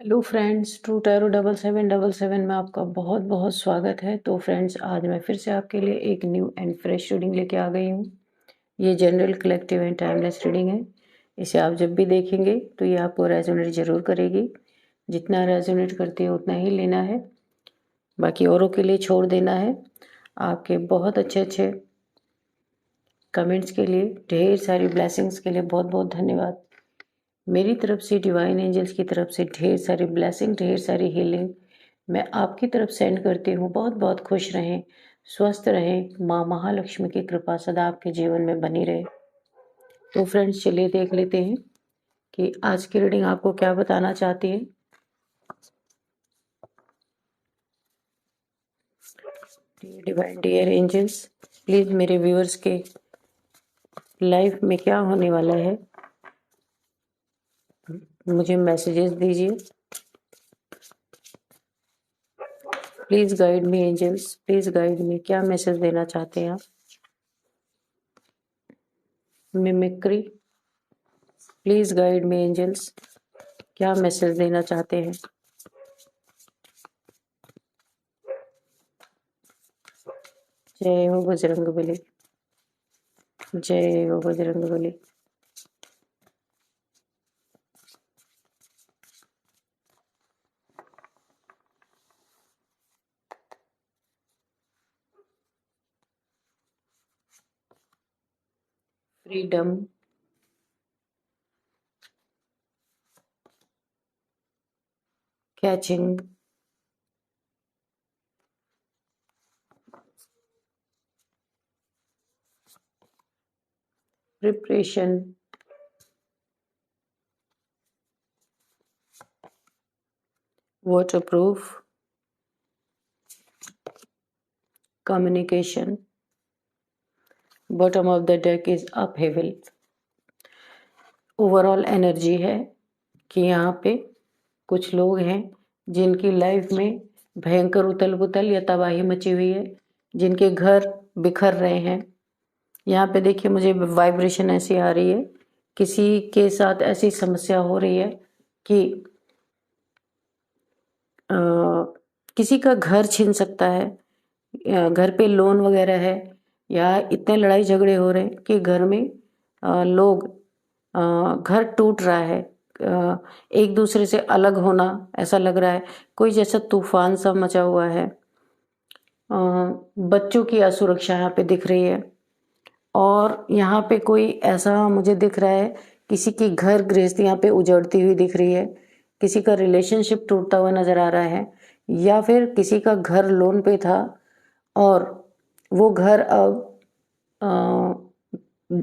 Hello friends, true tarot 7777 में आपका बहुत बहुत स्वागत है। तो फ्रेंड्स, आज मैं फिर से आपके लिए एक न्यू एंड फ्रेश रीडिंग लेके आ गई हूँ। ये general, collective and timeless reading है। इसे आप जब भी देखेंगे तो ये आपको रेजोनेट ज़रूर करेगी। जितना रेजोनेट करती है उतना ही लेना है, बाकी औरों के लिए छोड़ देना है। आपके बहुत अच्छे अच्छे कमेंट्स के लिए, ढेर सारी ब्लेसिंग्स के लिए बहुत बहुत धन्यवाद। मेरी तरफ से, डिवाइन एंजल्स की तरफ से ढेर सारी ब्लेसिंग, ढेर सारी हीलिंग मैं आपकी तरफ सेंड करती हूँ। बहुत बहुत खुश रहें, स्वस्थ रहें, माँ महालक्ष्मी की कृपा सदा आपके जीवन में बनी रहे। तो फ्रेंड्स, चलिए देख लेते हैं कि आज की रीडिंग आपको क्या बताना चाहती है। डिवाइन डियर एंजल्स, प्लीज मेरे व्यूअर्स के लाइफ में क्या होने वाला है मुझे मैसेजेस दीजिए। Please guide me angels, please guide me. क्या मैसेज देना चाहते हैं आप? Mimicry, please guide me angels. क्या मैसेज देना चाहते हैं? जय हो बजरंगबली, जय हो Bajrangbali. Freedom, catching, preparation, waterproof, communication. Bottom of the deck is upheaval. Overall energy है कि यहाँ पे कुछ लोग हैं जिनकी लाइफ में भयंकर उथल पुथल या तबाही मची हुई है, जिनके घर बिखर रहे हैं। यहाँ पे देखिए, मुझे वाइब्रेशन ऐसी आ रही है, किसी के साथ ऐसी समस्या हो रही है कि अ, किसी का घर छीन सकता है, घर पे लोन वगैरह है, या इतने लड़ाई झगड़े हो रहे हैं कि घर में लोग, घर टूट रहा है, एक दूसरे से अलग होना ऐसा लग रहा है। कोई जैसा तूफान सा मचा हुआ है। बच्चों की असुरक्षा यहाँ पे दिख रही है। और यहाँ पे कोई ऐसा मुझे दिख रहा है, किसी की घर गृहस्थी यहाँ पे उजड़ती हुई दिख रही है, किसी का रिलेशनशिप टूटता हुआ नजर आ रहा है, या फिर किसी का घर लोन पे था और वो घर अब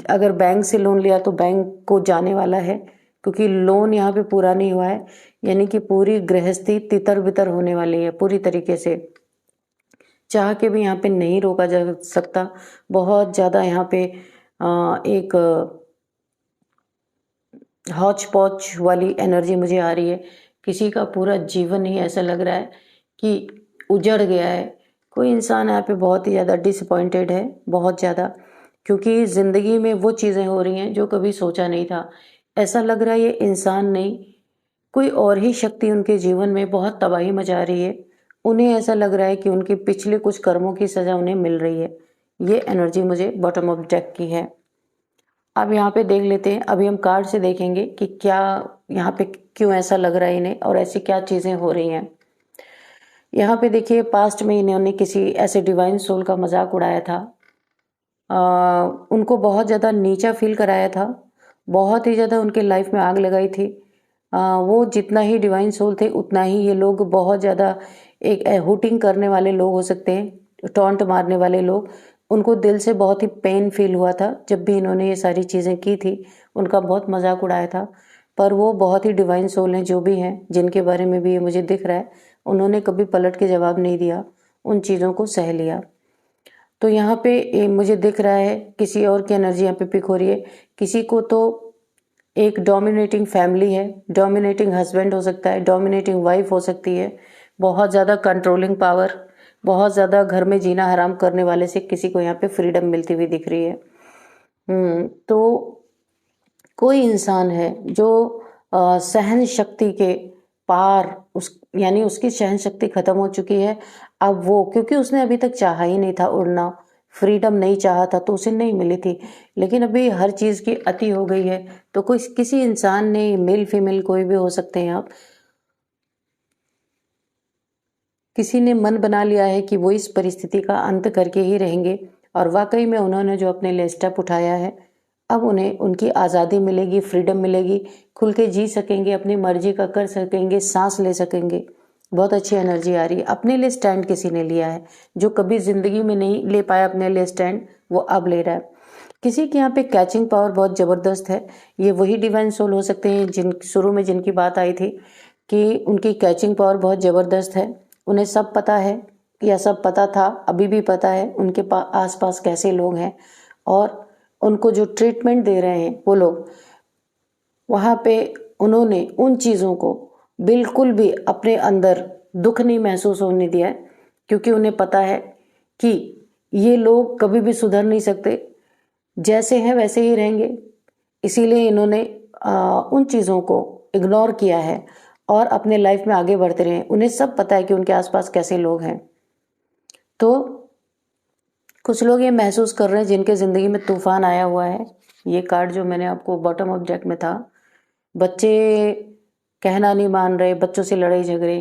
अगर बैंक से लोन लिया तो बैंक को जाने वाला है, क्योंकि लोन यहाँ पे पूरा नहीं हुआ है। यानी कि पूरी गृहस्थी तितर बितर होने वाली है पूरी तरीके से। चाह के भी यहाँ पे नहीं रोका जा सकता। बहुत ज़्यादा यहाँ पे एक हौच पौच वाली एनर्जी मुझे आ रही है। किसी का पूरा जीवन ही ऐसा लग रहा है कि उजड़ गया है। कोई इंसान यहाँ पे बहुत ही ज़्यादा डिसअपॉइंटेड है, बहुत ज़्यादा, क्योंकि ज़िंदगी में वो चीज़ें हो रही हैं जो कभी सोचा नहीं था। ऐसा लग रहा है ये इंसान नहीं, कोई और ही शक्ति उनके जीवन में बहुत तबाही मचा रही है। उन्हें ऐसा लग रहा है कि उनके पिछले कुछ कर्मों की सज़ा उन्हें मिल रही है। ये एनर्जी मुझे बॉटम ऑफ डेक की है। अब यहाँ पे देख लेते हैं, अभी हम कार्ड से देखेंगे कि क्या यहाँ पे क्यों ऐसा लग रहा है इन्हें और ऐसी क्या चीज़ें हो रही हैं। यहाँ पे देखिए, पास्ट में इन्होंने किसी ऐसे डिवाइन सोल का मजाक उड़ाया था, उनको बहुत ज़्यादा नीचा फील कराया था, बहुत ही ज़्यादा उनके लाइफ में आग लगाई थी। वो जितना ही डिवाइन सोल थे उतना ही ये लोग बहुत ज़्यादा एक हुटिंग करने वाले लोग हो सकते हैं, टॉन्ट मारने वाले लोग। उनको दिल से बहुत ही पेन फील हुआ था जब भी इन्होंने ये सारी चीज़ें की थी, उनका बहुत मजाक उड़ाया था। पर वो बहुत ही डिवाइन सोल हैं, जो भी हैं, जिनके बारे में भी ये मुझे दिख रहा है, उन्होंने कभी पलट के जवाब नहीं दिया, उन चीज़ों को सह लिया। तो यहाँ पे मुझे दिख रहा है किसी और की एनर्जी यहाँ पे पिक हो रही है। किसी को तो एक डोमिनेटिंग फैमिली है, डोमिनेटिंग हस्बैंड हो सकता है, डोमिनेटिंग वाइफ हो सकती है, बहुत ज़्यादा कंट्रोलिंग पावर, बहुत ज़्यादा घर में जीना हराम करने वाले से किसी को यहाँ पे फ्रीडम मिलती हुई दिख रही है। तो कोई इंसान है जो सहन शक्ति के पार उस यानी उसकी सहन शक्ति खत्म हो चुकी है। अब वो, क्योंकि उसने अभी तक चाहा ही नहीं था उड़ना, फ्रीडम नहीं चाहा था तो उसे नहीं मिली थी, लेकिन अभी हर चीज़ की अति हो गई है। तो कोई किसी इंसान ने, मेल फीमेल कोई भी हो सकते हैं आप, किसी ने मन बना लिया है कि वो इस परिस्थिति का अंत करके ही रहेंगे, और वाकई में उन्होंने जो अपने लिए स्टेप उठाया है, अब उन्हें उनकी आज़ादी मिलेगी, फ्रीडम मिलेगी, खुल के जी सकेंगे, अपनी मर्जी का कर सकेंगे, सांस ले सकेंगे। बहुत अच्छी एनर्जी आ रही है। अपने लिए स्टैंड किसी ने लिया है, जो कभी ज़िंदगी में नहीं ले पाया अपने लिए स्टैंड, वो अब ले रहा है। किसी के यहाँ पे कैचिंग पावर बहुत ज़बरदस्त है। ये वही डिवाइन सोल हो सकते हैं जिन शुरू में जिनकी बात आई थी कि उनकी कैचिंग पावर बहुत ज़बरदस्त है। उन्हें सब पता है, या सब पता था, अभी भी पता है उनके आसपास कैसे लोग हैं, और उनको जो ट्रीटमेंट दे रहे हैं वो लोग, वहाँ पे उन्होंने उन चीज़ों को बिल्कुल भी अपने अंदर दुख नहीं महसूस होने दिया है, क्योंकि उन्हें पता है कि ये लोग कभी भी सुधर नहीं सकते, जैसे हैं वैसे ही रहेंगे। इसीलिए इन्होंने उन चीज़ों को इग्नोर किया है और अपने लाइफ में आगे बढ़ते रहे। उन्हें सब पता है कि उनके आसपास कैसे लोग हैं। तो कुछ लोग ये महसूस कर रहे हैं जिनके ज़िंदगी में तूफान आया हुआ है। ये कार्ड जो मैंने आपको बॉटम ऑफ डेक में था, बच्चे कहना नहीं मान रहे, बच्चों से लड़ाई झगड़े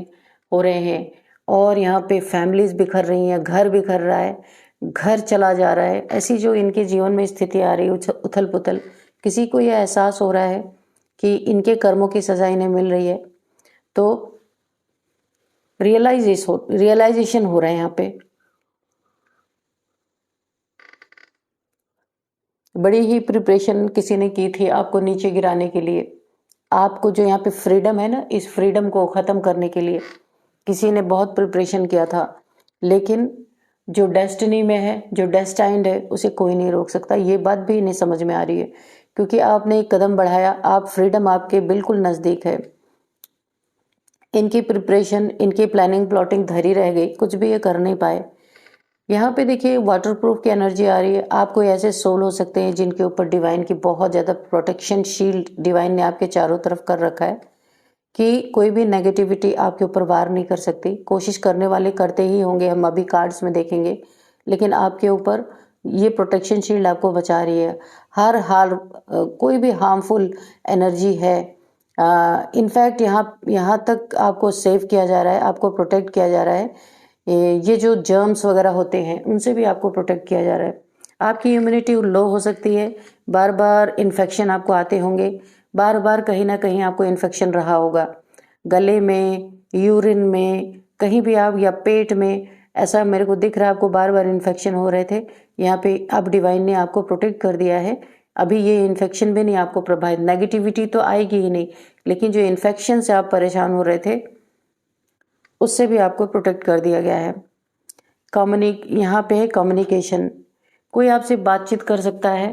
हो रहे हैं, और यहाँ पे फैमिलीज बिखर रही हैं, घर बिखर रहा है, घर चला जा रहा है। ऐसी जो इनके जीवन में स्थिति आ रही है, उथल पुथल, किसी को यह एहसास हो रहा है कि इनके कर्मों की सजा इन्हें मिल रही है। तो रियलाइजेशन हो रहा है यहाँ पे। बड़ी ही प्रिपरेशन किसी ने की थी आपको नीचे गिराने के लिए। आपको जो यहाँ पे फ्रीडम है ना, इस फ्रीडम को ख़त्म करने के लिए किसी ने बहुत प्रिपरेशन किया था, लेकिन जो डेस्टिनी में है, जो डेस्टाइंड है, उसे कोई नहीं रोक सकता। ये बात भी इन्हें समझ में आ रही है, क्योंकि आपने एक कदम बढ़ाया, आप फ्रीडम आपके बिल्कुल नज़दीक है। इनकी प्रिपरेशन, इनकी प्लानिंग प्लॉटिंग धरी रह गई, कुछ भी ये कर नहीं पाए। यहाँ पे देखिए वाटरप्रूफ की एनर्जी आ रही है। आप कोई ऐसे सोल हो सकते हैं जिनके ऊपर डिवाइन की बहुत ज़्यादा प्रोटेक्शन शील्ड डिवाइन ने आपके चारों तरफ कर रखा है, कि कोई भी नेगेटिविटी आपके ऊपर वार नहीं कर सकती। कोशिश करने वाले करते ही होंगे, हम अभी कार्ड्स में देखेंगे, लेकिन आपके ऊपर ये प्रोटेक्शन शील्ड आपको बचा रही है। हर हाल कोई भी हार्मफुल एनर्जी है, इनफैक्ट यहाँ तक आपको सेव किया जा रहा है, आपको प्रोटेक्ट किया जा रहा है। ये जो जर्म्स वगैरह होते हैं उनसे भी आपको प्रोटेक्ट किया जा रहा है। आपकी इम्यूनिटी लो हो सकती है, बार बार इन्फेक्शन आपको आते होंगे, बार बार कहीं ना कहीं आपको इन्फेक्शन रहा होगा, गले में, यूरिन में, कहीं भी आप, या पेट में, ऐसा मेरे को दिख रहा है आपको बार बार इन्फेक्शन हो रहे थे। यहाँ पे अब डिवाइन ने आपको प्रोटेक्ट कर दिया है। अभी ये इन्फेक्शन भी नहीं आपको प्रभावित, नेगेटिविटी तो आएगी ही नहीं, लेकिन जो इन्फेक्शन से आप परेशान हो रहे थे उससे भी आपको प्रोटेक्ट कर दिया गया है। यहाँ पे है कम्युनिकेशन। कोई आपसे बातचीत कर सकता है,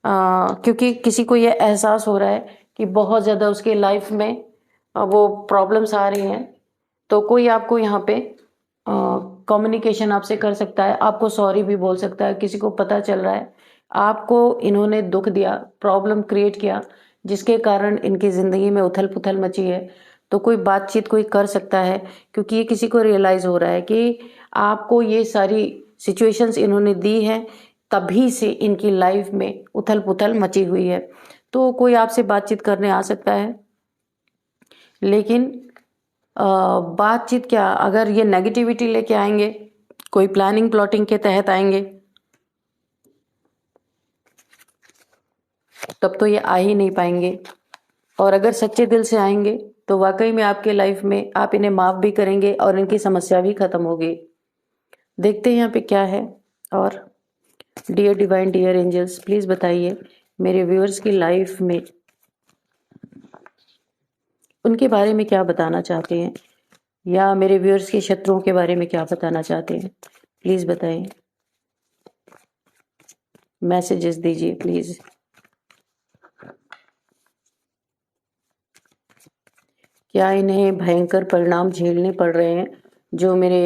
क्योंकि किसी को ये एहसास हो रहा है कि बहुत ज़्यादा उसके लाइफ में वो प्रॉब्लम्स आ रही हैं, तो कोई आपको यहाँ पे कम्युनिकेशन आपसे कर सकता है, आपको सॉरी भी बोल सकता है। किसी को पता चल रहा है आपको इन्होंने दुख दिया, प्रॉब्लम क्रिएट किया, जिसके कारण इनकी ज़िंदगी में उथल पुथल मची है, तो कोई बातचीत कोई कर सकता है, क्योंकि ये किसी को रियलाइज़ हो रहा है कि आपको ये सारी सिचुएशंस इन्होंने दी हैं, तभी से इनकी लाइफ में उथल पुथल मची हुई है। तो कोई आपसे बातचीत करने आ सकता है, लेकिन बातचीत क्या, अगर ये नेगेटिविटी लेके आएंगे, कोई प्लानिंग प्लॉटिंग के तहत आएंगे, तब तो ये आ ही नहीं पाएंगे। और अगर सच्चे दिल से आएंगे तो वाकई में आपके लाइफ में आप इन्हें माफ़ भी करेंगे और इनकी समस्या भी खत्म होगी। देखते हैं यहाँ पे क्या है। और dear divine, dear angels, please बताइए मेरे व्यूअर्स की लाइफ में उनके बारे में क्या बताना चाहते हैं, या मेरे व्यूअर्स के शत्रुओं के बारे में क्या बताना चाहते हैं। प्लीज़ बताएं, मैसेजेस दीजिए प्लीज़। क्या इन्हें भयंकर परिणाम झेलने पड़ रहे हैं जो मेरे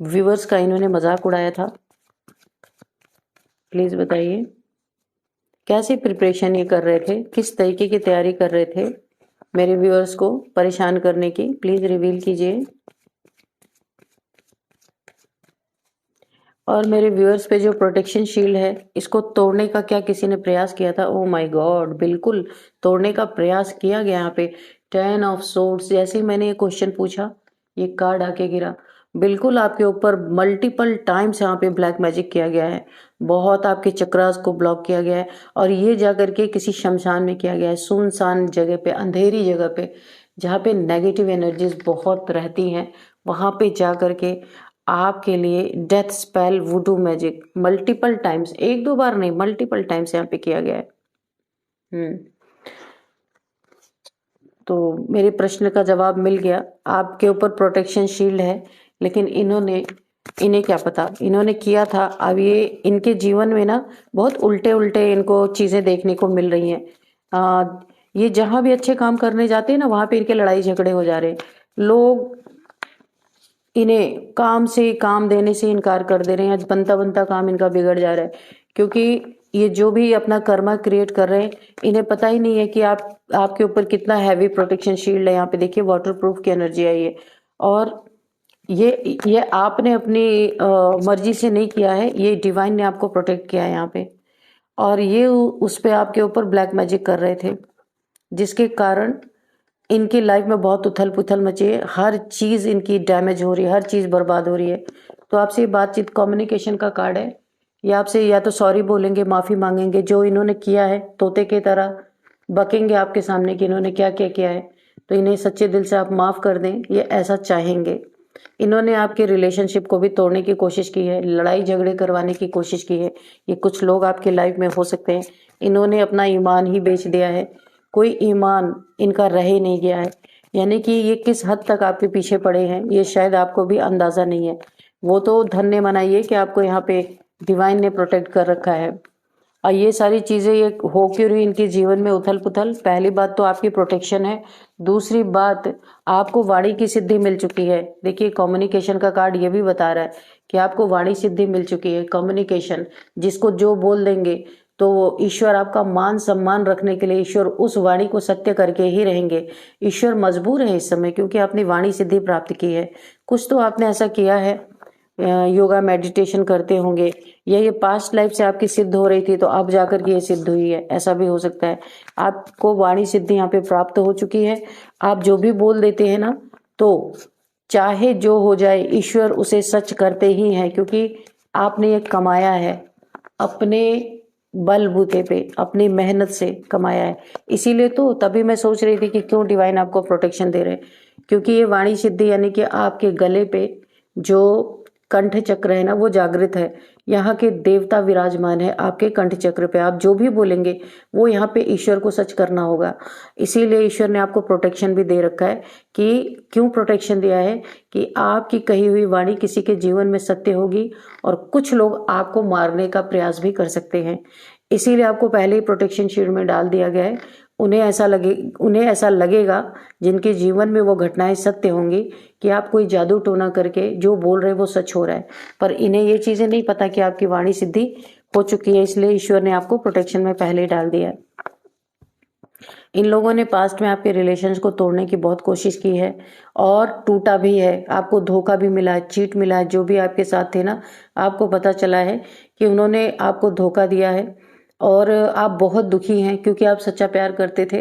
व्यूअर्स का इन्होंने मजाक उड़ाया था? प्लीज़ बताइए कैसे प्रिपरेशन ये कर रहे थे, किस तरीके की तैयारी कर रहे थे, मेरे व्यूअर्स को परेशान करने की, प्लीज रिवील कीजिए। और मेरे व्यूअर्स पे जो प्रोटेक्शन शील्ड है, इसको तोड़ने का क्या किसी ने प्रयास किया था? ओह माय गॉड, बिल्कुल तोड़ने का प्रयास किया गया। यहाँ पे 10 ऑफ सोर्ड्स, जैसे ही मैंने ये क्वेश्चन पूछा ये कार्ड आके गिरा। बिल्कुल आपके ऊपर मल्टीपल टाइम्स यहाँ पे ब्लैक मैजिक किया गया है, बहुत आपके चक्रास को ब्लॉक किया गया है, और ये जा करके किसी शमशान में किया गया है, सुनसान जगह पे, अंधेरी जगह पे, जहाँ पे नेगेटिव एनर्जीज बहुत रहती हैं, वहां पे जा करके आपके लिए death spell वुडू magic multiple times, एक दो बार नहीं, मल्टीपल टाइम्स यहाँ पे किया गया है। तो मेरे प्रश्न का जवाब मिल गया। आपके ऊपर प्रोटेक्शन शील्ड है, लेकिन इन्हें क्या पता इन्होंने किया था। अब ये इनके जीवन में ना बहुत उल्टे उल्टे इनको चीजें देखने को मिल रही हैं। ये जहां भी अच्छे काम करने जाते हैं ना, वहां पे इनके लड़ाई झगड़े हो जा रहे हैं। लोग इन्हें काम देने से इनकार कर दे रहे हैं। आज बनता बनता काम इनका बिगड़ जा रहा है, क्योंकि ये जो भी अपना कर्मा क्रिएट कर रहे हैं, इन्हें पता ही नहीं है कि आपके ऊपर कितना हैवी प्रोटेक्शन शील्ड है। यहाँ पे देखिए वाटर प्रूफ की एनर्जी आई है, और ये आपने अपनी मर्जी से नहीं किया है, ये डिवाइन ने आपको प्रोटेक्ट किया है यहाँ पे। और ये उस पे आपके ऊपर ब्लैक मैजिक कर रहे थे, जिसके कारण इनकी लाइफ में बहुत उथल पुथल मची है, हर चीज इनकी डैमेज हो रही है, हर चीज बर्बाद हो रही है। तो आपसे ये बातचीत कम्युनिकेशन का कार्ड है। ये आपसे या तो सॉरी बोलेंगे, माफी मांगेंगे, जो इन्होंने किया है तोते की तरह बकेंगे आपके सामने कि इन्होंने क्या क्या किया है। तो इन्हें सच्चे दिल से आप माफ कर दें, ये ऐसा चाहेंगे। इन्होंने आपके रिलेशनशिप को भी तोड़ने की कोशिश की है, लड़ाई झगड़े करवाने की कोशिश की है। ये कुछ लोग आपके लाइफ में हो सकते हैं, इन्होंने अपना ईमान ही बेच दिया है, कोई ईमान इनका रह ही नहीं गया है। यानी कि ये किस हद तक आपके पीछे पड़े हैं, ये शायद आपको भी अंदाजा नहीं है। वो तो धन्य मनाइए कि आपको यहाँ पे डिवाइन ने प्रोटेक्ट कर रखा है। और ये सारी चीजें ये हो क्यों रही इनके जीवन में उथल पुथल? पहली बात तो आपकी प्रोटेक्शन है, दूसरी बात आपको वाणी की सिद्धि मिल चुकी है। देखिए कम्युनिकेशन का कार्ड ये भी बता रहा है कि आपको वाणी सिद्धि मिल चुकी है। कम्युनिकेशन, जिसको जो बोल देंगे तो ईश्वर आपका मान सम्मान रखने के लिए ईश्वर उस वाणी को सत्य करके ही रहेंगे। ईश्वर मजबूर है इस समय, क्योंकि आपने वाणी सिद्धि प्राप्त की है। कुछ तो आपने ऐसा किया है, योगा मेडिटेशन करते होंगे, या ये पास्ट लाइफ से आपकी सिद्ध हो रही थी तो अब जाकर के ये सिद्ध हुई है, ऐसा भी हो सकता है। आपको वाणी सिद्धि यहाँ पे प्राप्त हो चुकी है। आप जो भी बोल देते हैं ना, तो चाहे जो हो जाए ईश्वर उसे सच करते ही हैं, क्योंकि आपने ये कमाया है, अपने बलबूते पे अपनी मेहनत से कमाया है। इसीलिए तो तभी मैं सोच रही थी कि क्यों डिवाइन आपको प्रोटेक्शन दे रहे हैं, क्योंकि ये वाणी सिद्धि यानी कि आपके गले पे जो कंठ चक्र है ना, वो जागृत है। यहाँ के देवता विराजमान है आपके कंठ चक्र पे। आप जो भी बोलेंगे वो यहाँ पे ईश्वर को सच करना होगा। इसीलिए ईश्वर ने आपको प्रोटेक्शन भी दे रखा है। कि क्यों प्रोटेक्शन दिया है? कि आपकी कही हुई वाणी किसी के जीवन में सत्य होगी, और कुछ लोग आपको मारने का प्रयास भी कर सकते हैं। इसीलिए आपको पहले ही प्रोटेक्शन शील्ड में डाल दिया गया है। उन्हें ऐसा लगेगा जिनके जीवन में वो घटनाएं सत्य होंगी कि आप कोई जादू टोना करके जो बोल रहे हैं वो सच हो रहा है, पर इन्हें ये चीजें नहीं पता कि आपकी वाणी सिद्धि हो चुकी है। इसलिए ईश्वर ने आपको प्रोटेक्शन में पहले ही डाल दिया है। इन लोगों ने पास्ट में आपके रिलेशंस को तोड़ने की बहुत कोशिश की है, और टूटा भी है। आपको धोखा भी मिला है, चीट मिला है। जो भी आपके साथ थे ना, आपको पता चला है कि उन्होंने आपको धोखा दिया है, और आप बहुत दुखी हैं क्योंकि आप सच्चा प्यार करते थे।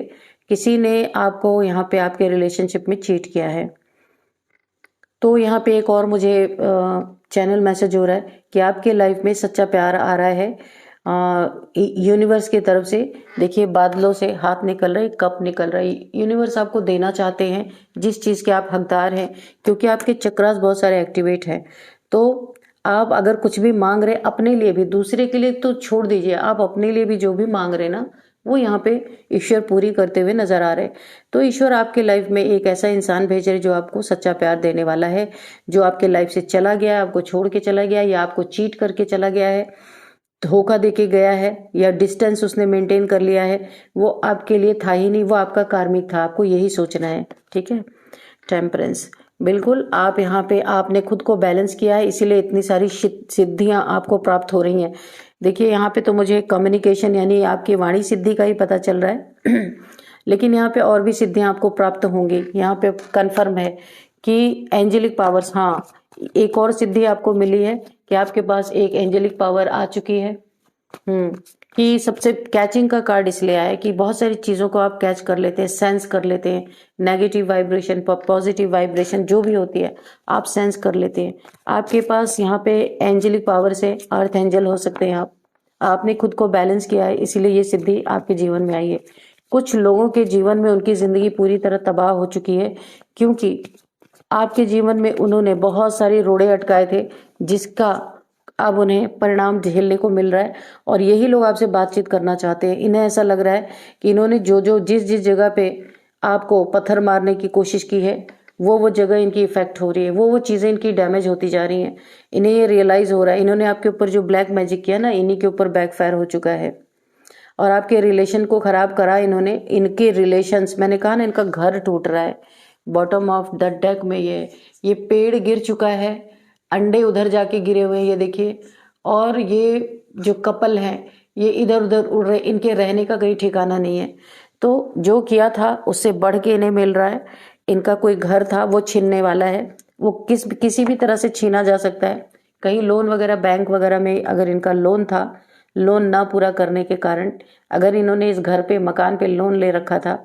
किसी ने आपको यहाँ पे आपके रिलेशनशिप में चीट किया है। तो यहाँ पे एक और मुझे चैनल मैसेज हो रहा है कि आपके लाइफ में सच्चा प्यार आ रहा है यूनिवर्स की तरफ से। देखिए बादलों से हाथ निकल रहे, कप निकल रहा है। यूनिवर्स आपको देना चाहते हैं जिस चीज के आप हकदार हैं, क्योंकि आपके चक्रास बहुत सारे एक्टिवेट हैं। तो आप अगर कुछ भी मांग रहे अपने लिए भी, दूसरे के लिए तो छोड़ दीजिए, आप अपने लिए भी जो भी मांग रहे ना, वो यहाँ पे ईश्वर पूरी करते हुए नजर आ रहे। तो ईश्वर आपके लाइफ में एक ऐसा इंसान भेज रहे जो आपको सच्चा प्यार देने वाला है। जो आपके लाइफ से चला गया, आपको छोड़ के चला गया, या आपको चीट करके चला गया है, धोखा देके गया है, या डिस्टेंस उसने मेंटेन कर लिया है, वो आपके लिए था ही नहीं, वो आपका कार्मिक था। आपको यही सोचना है, ठीक है। टेम्परेंस, बिल्कुल आप यहाँ पे आपने खुद को बैलेंस किया है, इसीलिए इतनी सारी सिद्धियां आपको प्राप्त हो रही हैं। देखिए यहाँ पे तो मुझे कम्युनिकेशन यानी आपकी वाणी सिद्धि का ही पता चल रहा है। लेकिन यहाँ पे और भी सिद्धियां आपको प्राप्त होंगी। यहाँ पे कंफर्म है कि एंजेलिक पावर्स, हाँ एक और सिद्धि आपको मिली है कि आपके पास एक एंजेलिक पावर आ चुकी है। कि सबसे कैचिंग का कार्ड इसलिए आया कि बहुत सारी चीजों को आप कैच कर लेते हैं, सेंस कर लेते हैं। नेगेटिव वाइब्रेशन, पॉजिटिव वाइब्रेशन जो भी होती है आप सेंस कर लेते हैं। आपके पास यहाँ पे एंजेलिक पावर से अर्थ एंजल हो सकते हैं आप। आपने खुद को बैलेंस किया है, इसीलिए ये सिद्धि आपके जीवन में आई है। कुछ लोगों के जीवन में उनकी जिंदगी पूरी तरह तबाह हो चुकी है, क्योंकि आपके जीवन में उन्होंने बहुत सारे रोड़े अटकाए थे, जिसका अब उन्हें परिणाम झेलने को मिल रहा है। और यही लोग आपसे बातचीत करना चाहते हैं। इन्हें ऐसा लग रहा है कि इन्होंने जिस जगह पे आपको पत्थर मारने की कोशिश की है, वो जगह इनकी इफेक्ट हो रही है, वो चीजें इनकी डैमेज होती जा रही हैं। इन्हें ये रियलाइज हो रहा है, इन्होंने आपके ऊपर जो ब्लैक मैजिक किया ना, इन्हीं के ऊपर बैकफायर हो चुका है और आपके रिलेशन को खराब करा इन्होंने। इनके रिलेशंस, मैंने कहा ना, इनका घर टूट रहा है। बॉटम ऑफ द डेक में ये पेड़ गिर चुका है, अंडे उधर जाके गिरे हुए हैं, ये देखिए। और ये जो कपल हैं ये इधर उधर उड़ रहे, इनके रहने का कहीं ठिकाना नहीं है। तो जो किया था उससे बढ़ के इन्हें मिल रहा है। इनका कोई घर था वो छीनने वाला है, वो किसी भी तरह से छीना जा सकता है। कहीं लोन वगैरह, बैंक वगैरह में अगर इनका लोन था, लोन ना पूरा करने के कारण अगर इन्होंने इस घर पे, मकान पे लोन ले रखा था,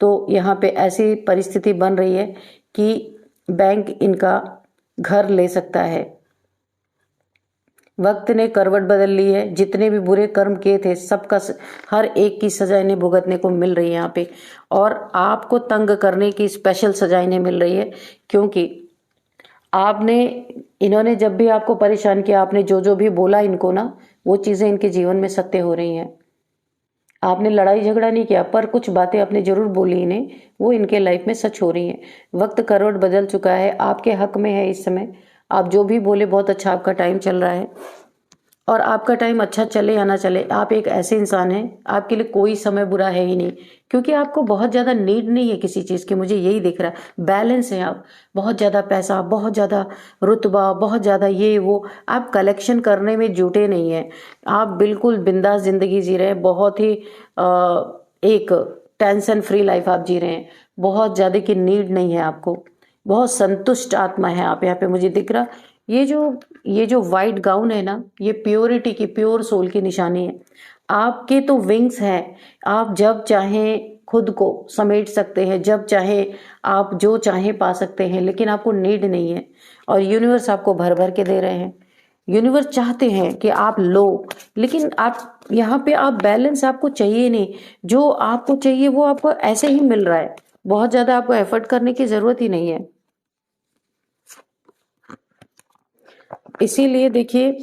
तो यहाँ पे ऐसी परिस्थिति बन रही है कि बैंक इनका घर ले सकता है। वक्त ने करवट बदल ली है। जितने भी बुरे कर्म किए थे सबका, हर एक की सजा इन्हें भुगतने को मिल रही है यहाँ पे। और आपको तंग करने की स्पेशल सजा इन्हें मिल रही है, क्योंकि इन्होंने जब भी आपको परेशान किया, आपने जो भी बोला इनको ना, वो चीजें इनके जीवन में सत्य हो रही हैं। आपने लड़ाई झगड़ा नहीं किया, पर कुछ बातें आपने जरूर बोली इन्हें, वो इनके लाइफ में सच हो रही हैं। वक्त करवट बदल चुका है, आपके हक में है इस समय। आप जो भी बोले, बहुत अच्छा आपका टाइम चल रहा है। और आपका टाइम अच्छा चले या ना चले, आप एक ऐसे इंसान हैं, आपके लिए कोई समय बुरा है ही नहीं, क्योंकि आपको बहुत ज्यादा नीड नहीं है किसी चीज की। मुझे यही दिख रहा है, बैलेंस है आप। बहुत ज्यादा पैसा, बहुत ज्यादा रुतबा, बहुत ज्यादा ये वो आप कलेक्शन करने में जुटे नहीं है। आप बिल्कुल बिंदास जिंदगी जी रहे हैं, बहुत ही एक टेंशन फ्री लाइफ आप जी रहे हैं। बहुत ज्यादा की नीड नहीं है आपको, बहुत संतुष्ट आत्मा है आप यहाँ पे, मुझे दिख रहा। ये जो व्हाइट गाउन है ना, ये प्योरिटी की, प्योर सोल की निशानी है। आपके तो विंग्स हैं, आप जब चाहें खुद को समेट सकते हैं, जब चाहे आप जो चाहे पा सकते हैं, लेकिन आपको नीड नहीं है। और यूनिवर्स आपको भर भर के दे रहे हैं। यूनिवर्स चाहते हैं कि आप लो, लेकिन आप यहाँ पे, आप बैलेंस आपको चाहिए नहीं। जो आपको चाहिए वो आपको ऐसे ही मिल रहा है, बहुत ज्यादा आपको एफर्ट करने की जरूरत ही नहीं है। इसीलिए देखिए,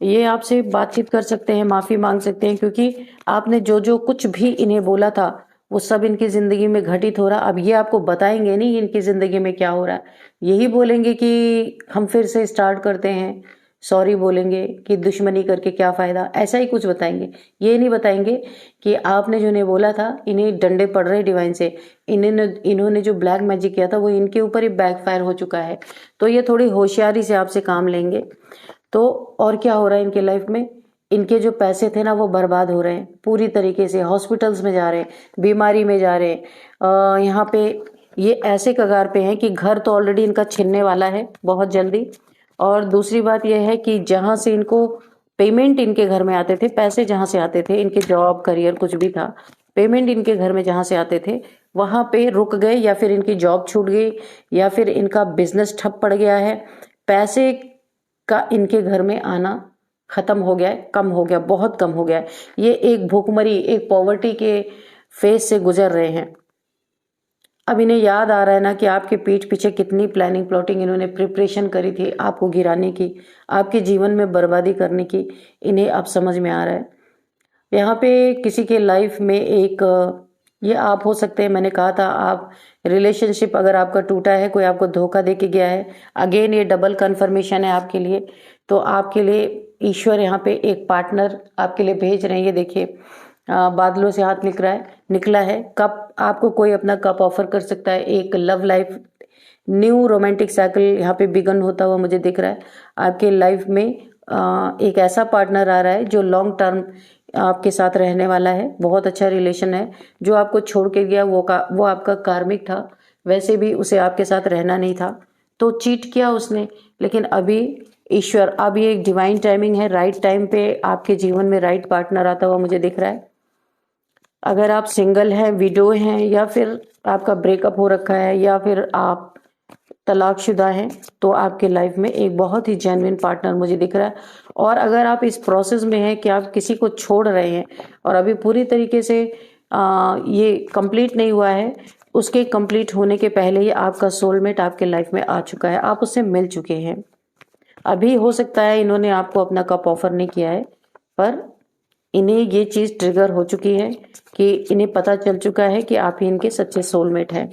ये आपसे बातचीत कर सकते हैं, माफी मांग सकते हैं, क्योंकि आपने जो कुछ भी इन्हें बोला था वो सब इनकी जिंदगी में घटित हो रहा। अब ये आपको बताएंगे नहीं इनकी जिंदगी में क्या हो रहा है, यही बोलेंगे कि हम फिर से स्टार्ट करते हैं, सॉरी बोलेंगे कि दुश्मनी करके क्या फायदा, ऐसा ही कुछ बताएंगे। ये नहीं बताएंगे कि आपने जो इन्हें बोला था, इन्हें डंडे पड़ रहे डिवाइन से, इन्होंने जो ब्लैक मैजिक किया था वो इनके ऊपर ही बैकफायर हो चुका है। तो ये थोड़ी होशियारी से आपसे काम लेंगे। तो और क्या हो रहा है इनके लाइफ में, इनके जो पैसे थे ना वो बर्बाद हो रहे हैं पूरी तरीके से। हॉस्पिटल्स में जा रहे हैं, बीमारी में जा रहे हैं। यहाँ पे ये ऐसे कगार पे हैं कि घर तो ऑलरेडी इनका छिनने वाला है बहुत जल्दी। और दूसरी बात यह है कि जहां से इनको पेमेंट इनके घर में आते थे, पैसे जहां से आते थे, इनके जॉब करियर कुछ भी था, पेमेंट इनके घर में जहां से आते थे वहां पे रुक गए, या फिर इनकी जॉब छूट गई, या फिर इनका बिजनेस ठप पड़ गया है। पैसे का इनके घर में आना खत्म हो गया है, कम हो गया, बहुत कम हो गया है। ये एक भूखमरी, एक पॉवर्टी के फेज से गुजर रहे हैं। अब इन्हें याद आ रहा है ना कि आपके पीठ पीछे कितनी प्लानिंग प्लॉटिंग इन्होंने प्रिपरेशन करी थी आपको गिराने की, आपके जीवन में बर्बादी करने की। इन्हें अब समझ में आ रहा है। यहाँ पे किसी के लाइफ में एक, ये आप हो सकते हैं, मैंने कहा था आप रिलेशनशिप अगर आपका टूटा है, कोई आपको धोखा दे के गया है, अगेन ये डबल कंफर्मेशन है आपके लिए। तो आपके लिए ईश्वर यहाँ पे एक पार्टनर आपके लिए भेज रहे हैं। ये देखिए, बादलों से हाथ निकला है कप, आपको कोई अपना कप ऑफर कर सकता है। एक love life, new romantic cycle यहाँ पे बिगन होता हुआ मुझे दिख रहा है। आपके लाइफ में एक ऐसा पार्टनर आ रहा है जो लॉन्ग टर्म आपके साथ रहने वाला है, बहुत अच्छा रिलेशन है। जो आपको छोड़ के गया वो आपका कार्मिक था, वैसे भी उसे आपके साथ रहना नहीं था, तो चीट किया उसने। लेकिन अभी ईश्वर, अब ये एक डिवाइन टाइमिंग है, राइट टाइम पे आपके जीवन में राइट पार्टनर आता हुआ मुझे दिख रहा है। अगर आप सिंगल हैं, विडो हैं, या फिर आपका ब्रेकअप हो रखा है, या फिर आप तलाकशुदा हैं, तो आपके लाइफ में एक बहुत ही जेन्युइन पार्टनर मुझे दिख रहा है। और अगर आप इस प्रोसेस में हैं कि आप किसी को छोड़ रहे हैं और अभी पूरी तरीके से ये कंप्लीट नहीं हुआ है, उसके कंप्लीट होने के पहले ही आपका सोलमेट आपके लाइफ में आ चुका है, आप उससे मिल चुके हैं। अभी हो सकता है इन्होंने आपको अपना कप ऑफर नहीं किया है, पर इन्हें ये चीज ट्रिगर हो चुकी है कि इन्हें पता चल चुका है कि आप ही इनके सच्चे सोलमेट हैं।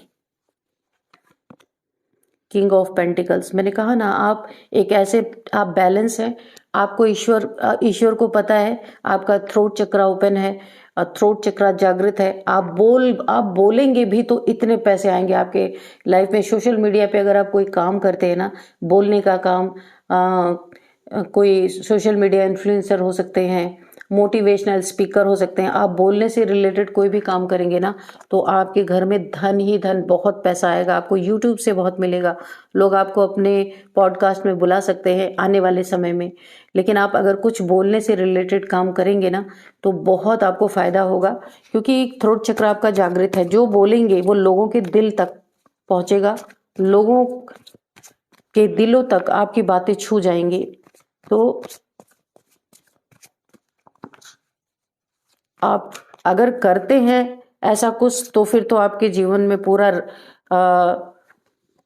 किंग ऑफ पेंटिकल्स, मैंने कहा ना, आप एक ऐसे, आप बैलेंस हैं, आपको ईश्वर को पता है, आपका थ्रोट चक्रा ओपन है, थ्रोट चक्रा जागृत है, आप बोलेंगे भी तो इतने पैसे आएंगे आपके लाइफ में। सोशल मीडिया पे अगर आप कोई काम करते हैं ना, बोलने का काम, कोई सोशल मीडिया इन्फ्लुएंसर हो सकते हैं, मोटिवेशनल स्पीकर हो सकते हैं, आप बोलने से रिलेटेड कोई भी काम करेंगे ना, तो आपके घर में धन ही धन, बहुत पैसा आएगा, आपको यूट्यूब से बहुत मिलेगा, लोग आपको अपने पॉडकास्ट में बुला सकते हैं आने वाले समय में। लेकिन आप अगर कुछ बोलने से रिलेटेड काम करेंगे ना, तो बहुत आपको फायदा होगा, क्योंकि थ्रोट चक्र आपका जागृत है। जो बोलेंगे वो लोगों के दिल तक पहुंचेगा, लोगों के दिलों तक आपकी बातें छू जाएंगी। तो आप अगर करते हैं ऐसा कुछ, तो फिर तो आपके जीवन में पूरा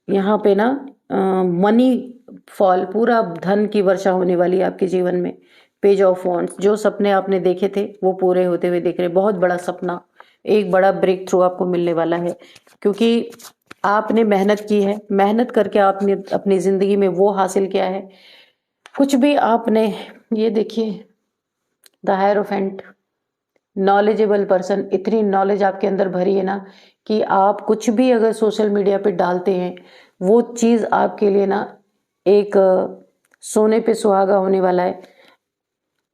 यहाँ पे ना मनी फॉल, पूरा धन की वर्षा होने वाली है आपके जीवन में। पेज ऑफ वॉन्ड्स, जो सपने आपने देखे थे वो पूरे होते हुए दिख रहे, बहुत बड़ा सपना, एक बड़ा ब्रेक थ्रू आपको मिलने वाला है, क्योंकि आपने मेहनत की है, मेहनत करके आपने अपनी जिंदगी में वो हासिल किया है। कुछ भी आपने, ये देखिए द हायरोफेंट, नॉलेजेबल पर्सन, इतनी नॉलेज आपके अंदर भरी है ना, कि आप कुछ भी अगर सोशल मीडिया पे डालते हैं, वो चीज आपके लिए ना एक सोने पे सुहागा होने वाला है।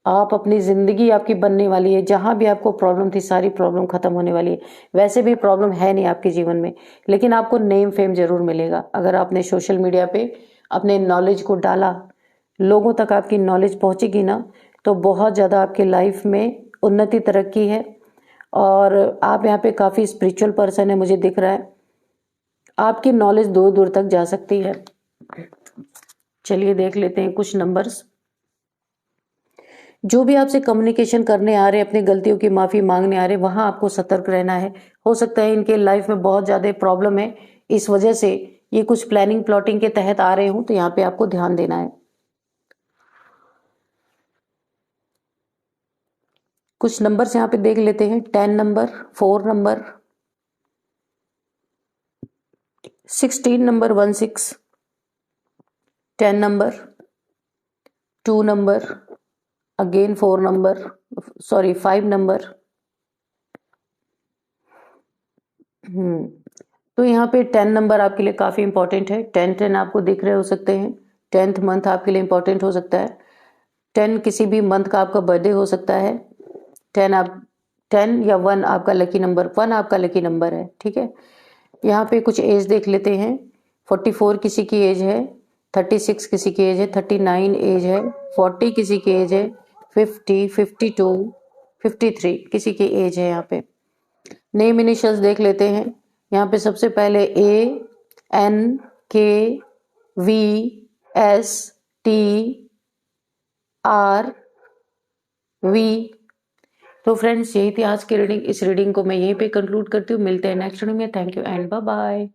आप अपनी जिंदगी आपकी बनने वाली है, जहां भी आपको प्रॉब्लम थी सारी प्रॉब्लम खत्म होने वाली है। वैसे भी प्रॉब्लम है नहीं आपके जीवन में, लेकिन आपको नेम फेम जरूर मिलेगा अगर आपने सोशल मीडिया पे अपने नॉलेज को डाला, लोगों तक आपकी नॉलेज पहुंचेगी ना, तो बहुत ज़्यादा आपके लाइफ में उन्नति तरक्की है। और आप यहाँ पे काफ़ी स्पिरिचुअल पर्सन है मुझे दिख रहा है, आपकी नॉलेज दूर दूर तक जा सकती है। चलिए देख लेते हैं कुछ नंबर्स। जो भी आपसे कम्युनिकेशन करने आ रहे, अपनी गलतियों की माफ़ी मांगने आ रहे, वहां आपको सतर्क रहना है। हो सकता है इनके लाइफ में बहुत ज़्यादा प्रॉब्लम है, इस वजह से ये कुछ प्लानिंग प्लॉटिंग के तहत आ रहे हूं, तो यहाँ पे आपको ध्यान देना है। कुछ नंबर्स यहाँ पे देख लेते हैं। 10 number, 4 number, 16 number, 16, 10 number, 2 number, again 4 number, sorry 5 number. तो यहाँ पे 10 नंबर आपके लिए काफ़ी इंपॉर्टेंट है। 10 आपको दिख रहे हो सकते हैं, 10th मंथ आपके लिए इंपॉर्टेंट हो सकता है। 10 किसी भी मंथ का आपका बर्थडे हो सकता है। 10 या 1 आपका लकी नंबर, 1 आपका लकी नंबर है, ठीक है। यहाँ पे कुछ एज देख लेते हैं। 44 किसी की एज है, 36 किसी की एज है, 39 एज है, 40 किसी की एज है, 50, 52, 53 किसी की एज है। यहाँ पे नेम इनिशियल्स देख लेते हैं। यहाँ पे सबसे पहले ANKVSTRV। तो फ्रेंड्स, यही थी आज की रीडिंग। इस रीडिंग को मैं यहीं पे कंक्लूड करती हूँ। मिलते हैं नेक्स्ट रीडिंग में। Thank you and bye bye.